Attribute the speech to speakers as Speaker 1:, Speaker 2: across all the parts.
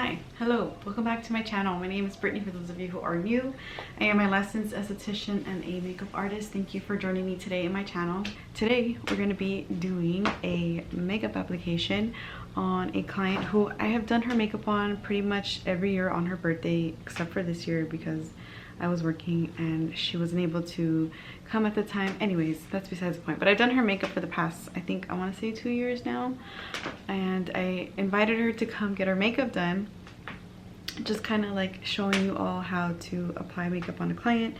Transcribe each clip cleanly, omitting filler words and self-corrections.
Speaker 1: Hi, hello, welcome back to my channel. My name is Brittany for those of you who are new. I am a licensed esthetician and a makeup artist. Thank you for joining me today in my channel. Today we're going to be doing a makeup application on a client who I have done her makeup on pretty much every year on her birthday except for this year because I was working and she wasn't able to come at the time. Anyways, that's besides the point. But I've done her makeup for the past, I think, I want to say 2 years now. And I invited her to come get her makeup done. Just kind of like showing you all how to apply makeup on a client.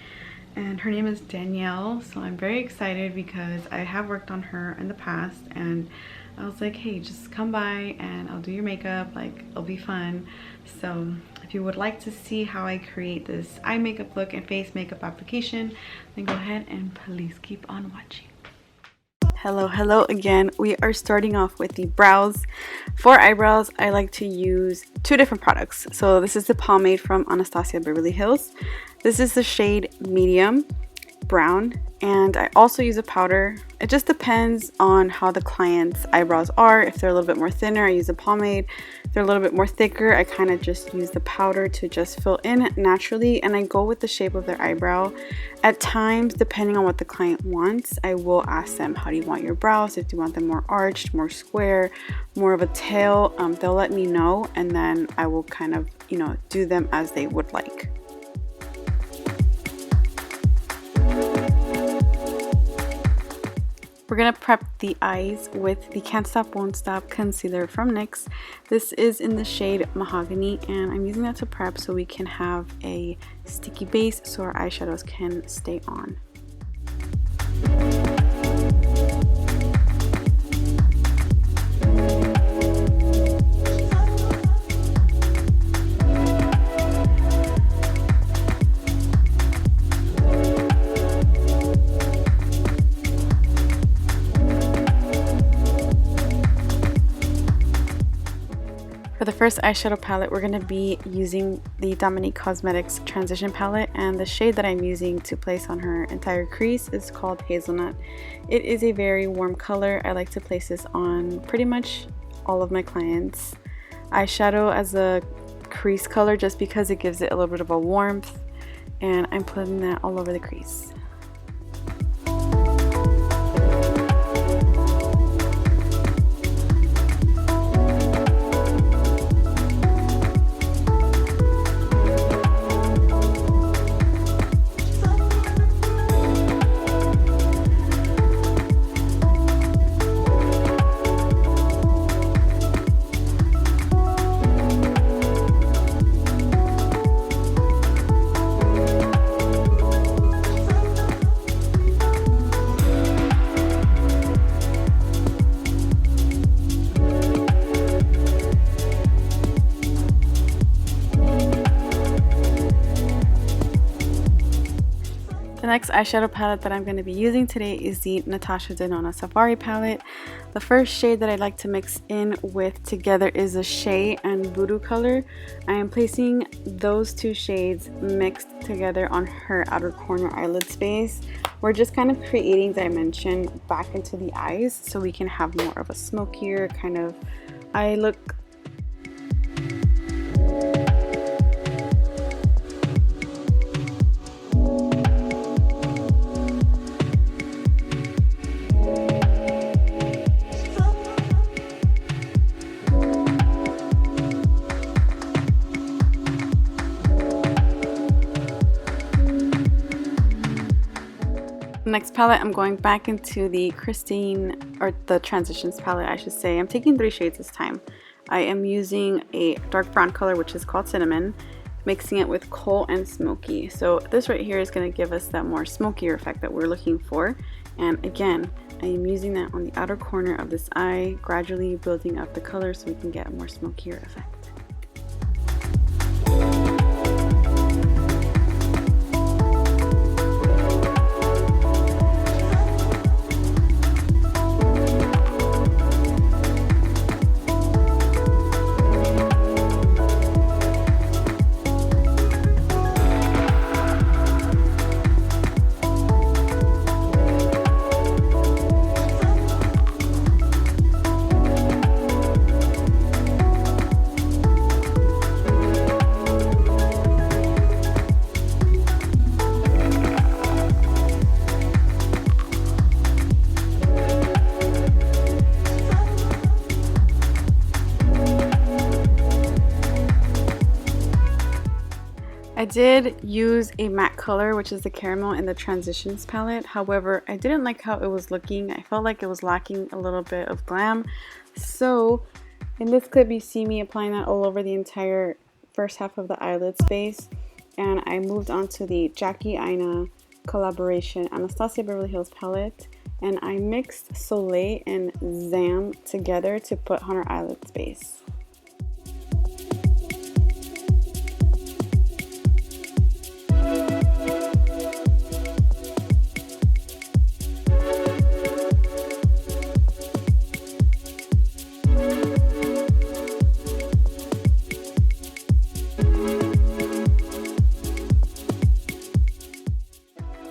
Speaker 1: And her name is Danielle. So I'm very excited because I have worked on her in the past. And I was like, hey, just come by and I'll do your makeup. Like, it'll be fun. So if you would like to see how I create this eye makeup look and face makeup application, then go ahead and please keep on watching. Hello again. We are starting off with the brows. For eyebrows, I like to use two different products. So this is the pomade from Anastasia Beverly Hills. This is the shade medium brown, and I also use a powder. It just depends on how the client's eyebrows are. If they're a little bit more thinner, I use a pomade. If they're a little bit more thicker, I kind of just use the powder to just fill in naturally, and I go with the shape of their eyebrow. At times, depending on what the client wants, I will ask them, how do you want your brows? If you want them more arched, more square, more of a tail, they'll let me know, and then I will kind of, do them as they would like. We're going to prep the eyes with the Can't Stop Won't Stop concealer from NYX. This is in the shade Mahogany, and I'm using that to prep so we can have a sticky base so our eyeshadows can stay on. For the first eyeshadow palette, we're going to be using the Dominique Cosmetics Transition Palette, and the shade that I'm using to place on her entire crease is called Hazelnut. It is a very warm color. I like to place this on pretty much all of my clients' eyeshadow as a crease color just because it gives it a little bit of a warmth, and I'm putting that all over the crease. The next eyeshadow palette that I'm going to be using today is the Natasha Denona Safari palette. The first shade that I like to mix in with together is the Shea and Voodoo color. I am placing those two shades mixed together on her outer corner eyelid space. We're just kind of creating dimension back into the eyes so we can have more of a smokier kind of eye look. Next palette, I'm going back into the the Transitions palette, I should say. I'm taking 3 shades this time. I am using a dark brown color, which is called Cinnamon, mixing it with Coal and Smoky. So this right here is going to give us that more smokier effect that we're looking for. And again, I am using that on the outer corner of this eye, gradually building up the color so we can get a more smokier effect. I did use a matte color, which is the caramel in the Transitions palette. However, I didn't like how it was looking. I felt like it was lacking a little bit of glam. So in this clip, you see me applying that all over the entire first half of the eyelid space. And I moved on to the Jackie Aina collaboration Anastasia Beverly Hills palette. And I mixed Soleil and Zam together to put on her eyelid space.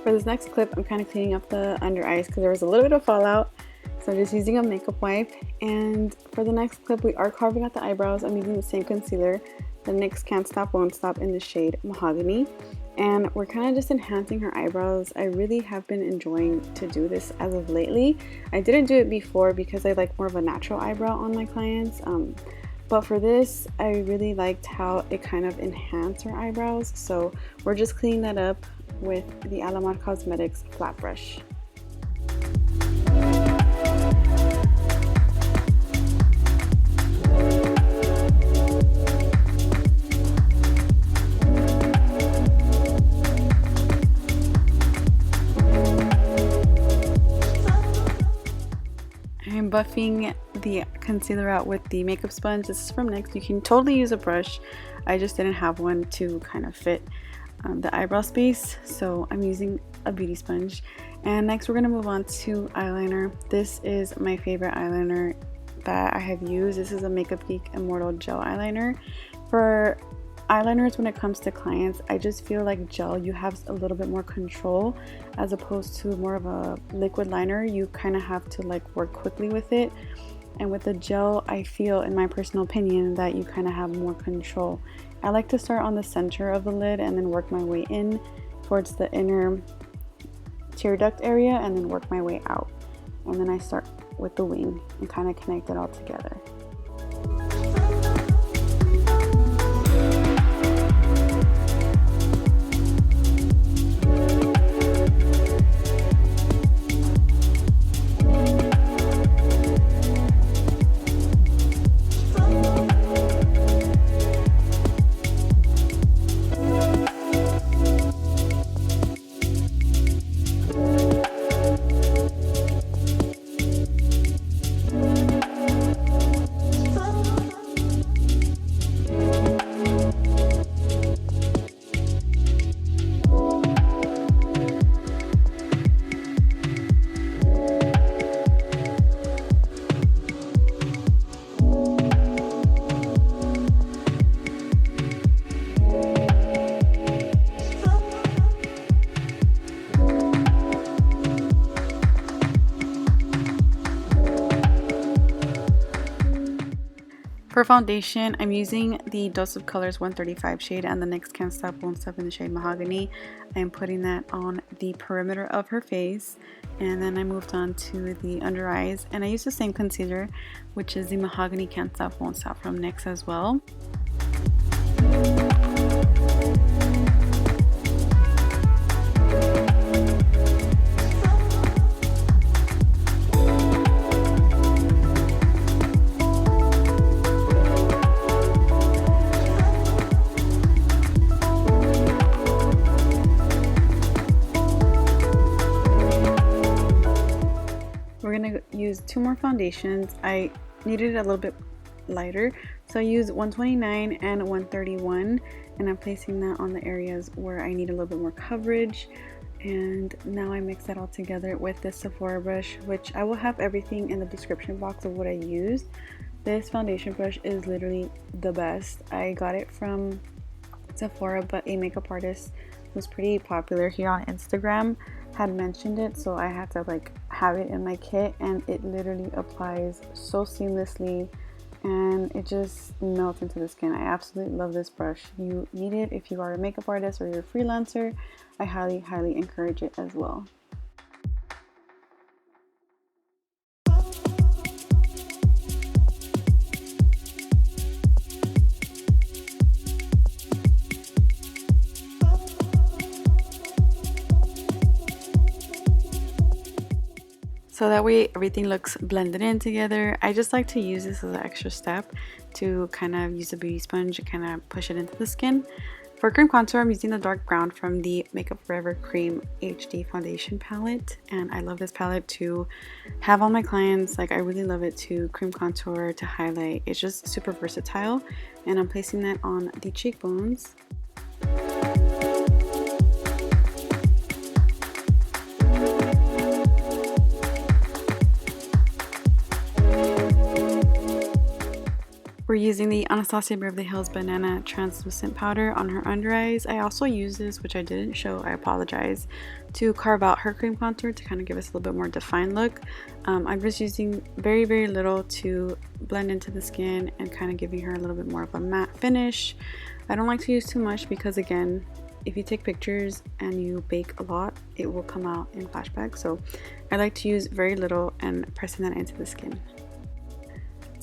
Speaker 1: For this next clip, I'm kind of cleaning up the under eyes because there was a little bit of fallout. So I'm just using a makeup wipe. And for the next clip, we are carving out the eyebrows. I'm using the same concealer, the NYX Can't Stop Won't Stop in the shade Mahogany. And we're kind of just enhancing her eyebrows. I really have been enjoying to do this as of lately. I didn't do it before because I like more of a natural eyebrow on my clients. But for this, I really liked how it kind of enhanced her eyebrows. So we're just cleaning that up with the Alamar Cosmetics flat brush. I'm buffing the concealer out with the makeup sponge. This is from NYX. You can totally use a brush. I just didn't have one to kind of fit the eyebrow space, so I'm using a beauty sponge. And next we're going to move on to eyeliner. This is my favorite eyeliner that I have used. This is a Makeup Geek Immortal Gel Eyeliner. For eyeliners, when it comes to clients, I just feel like gel, you have a little bit more control as opposed to more of a liquid liner. You kind of have to like work quickly with it. And with the gel, I feel, in my personal opinion, that you kind of have more control. I like to start on the center of the lid and then work my way in towards the inner tear duct area and then work my way out. And then I start with the wing and kind of connect it all together. For foundation, I'm using the Dose of Colors 135 shade and the NYX Can't Stop Won't Stop in the shade Mahogany. I'm putting that on the perimeter of her face, and then I moved on to the under eyes, and I used the same concealer, which is the Mahogany Can't Stop Won't Stop from NYX as well. We're gonna use two more foundations. I needed it a little bit lighter, so I used 129 and 131, and I'm placing that on the areas where I need a little bit more coverage. And now I mix that all together with this Sephora brush, which I will have everything in the description box of what I used. This foundation brush is literally the best. I got it from Sephora, but a makeup artist who's pretty popular here on Instagram had mentioned it, so I had to like have it in my kit, and it literally applies so seamlessly and it just melts into the skin. I absolutely love this brush. You need it if you are a makeup artist or you're a freelancer. I highly encourage it as well. So that way everything looks blended in together. I just like to use this as an extra step to kind of use a beauty sponge and kind of push it into the skin. For cream contour, I'm using the dark brown from the Makeup Forever Cream HD Foundation palette. And I love this palette to have on my clients. Like, I really love it to cream contour, to highlight. It's just super versatile. And I'm placing that on the cheekbones. We're using the Anastasia Beverly Hills Banana Translucent Powder on her under eyes. I also use this, which I didn't show, I apologize, to carve out her cream contour to kind of give us a little bit more defined look. I'm just using very, very little to blend into the skin and kind of giving her a little bit more of a matte finish. I don't like to use too much because, again, if you take pictures and you bake a lot, it will come out in flashback. So I like to use very little and pressing that into the skin.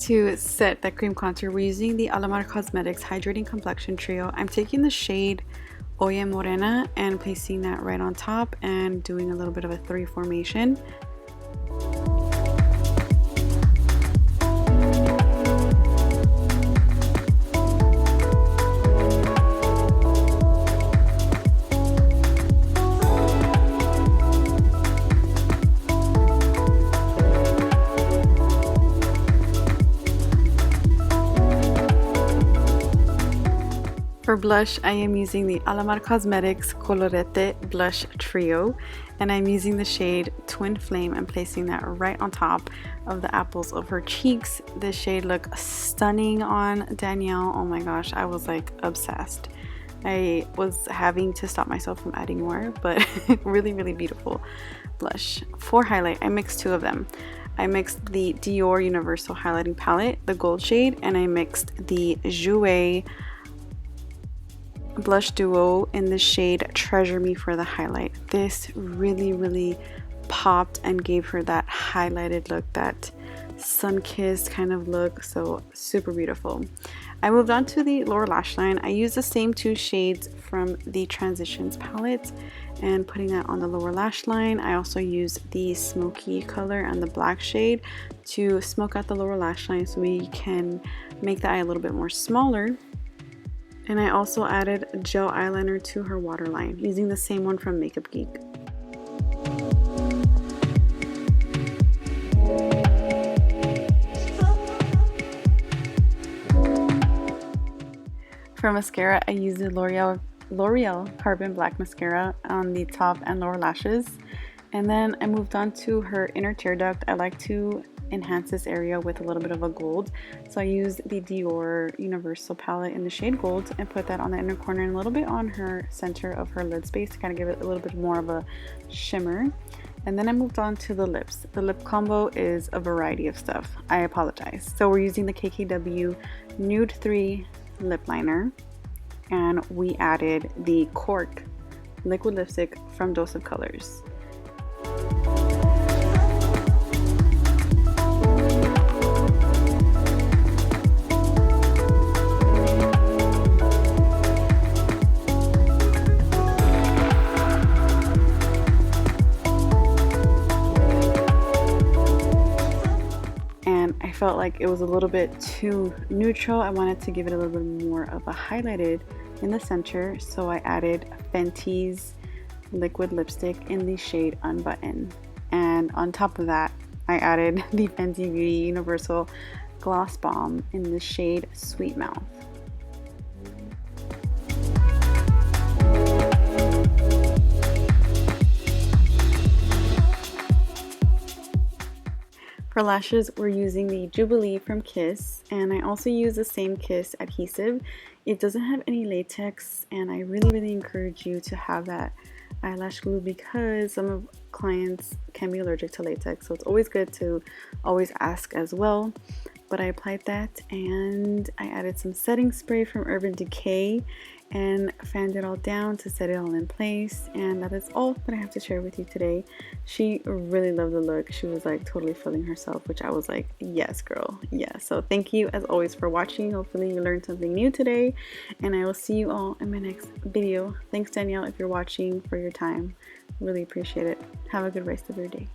Speaker 1: To set that cream contour, we're using the Alamar Cosmetics Hydrating Complexion Trio. I'm taking the shade Oye Morena and placing that right on top and doing a little bit of a 3 formation. For blush, I am using the Alamar Cosmetics Colorete Blush Trio, and I'm using the shade Twin Flame and placing that right on top of the apples of her cheeks. This shade looks stunning on Danielle. Oh my gosh, I was like obsessed. I was having to stop myself from adding more, but really, really beautiful blush. For highlight, I mixed 2 of them. I mixed the Dior Universal Highlighting Palette, the gold shade, and I mixed the Jouer Blush Duo in the shade Treasure Me for the highlight. This really, really popped and gave her that highlighted look, that sun-kissed kind of look. So super beautiful. I moved on to the lower lash line. I used the same 2 shades from the Transitions palette and putting that on the lower lash line. I also used the smoky color and the black shade to smoke out the lower lash line so we can make the eye a little bit more smaller. And I also added gel eyeliner to her waterline using the same one from Makeup Geek. For mascara, I used the L'Oreal Carbon Black Mascara on the top and lower lashes. And then I moved on to her inner tear duct. I like to enhance this area with a little bit of a gold, so I used the Dior Universal palette in the shade Gold and put that on the inner corner and a little bit on her center of her lid space to kind of give it a little bit more of a shimmer. And then I moved on to the lips. The lip combo is a variety of stuff. I apologize. So we're using the KKW Nude 3 lip liner, and we added the Cork liquid lipstick from Dose of Colors. Felt like it was a little bit too neutral. I wanted to give it a little bit more of a highlighted in the center, so I added Fenty's liquid lipstick in the shade Unbutton, and on top of that I added the Fenty Beauty Universal Gloss Bomb in the shade Sweet Mouth. For lashes, we're using the Jubilee from Kiss, and I also use the same Kiss adhesive. It doesn't have any latex, and I really, really encourage you to have that eyelash glue because some of clients can be allergic to latex, so it's always good to always ask as well. But I applied that, and I added some setting spray from Urban Decay and fanned it all down to set it all in place. And that is all that I have to share with you today. She really loved the look. She was like totally feeling herself, which I was like, yes girl, yes. So thank you as always for watching. Hopefully you learned something new today, and I will see you all in my next video. Thanks Danielle if you're watching, for your time. Really appreciate it. Have a good rest of your day.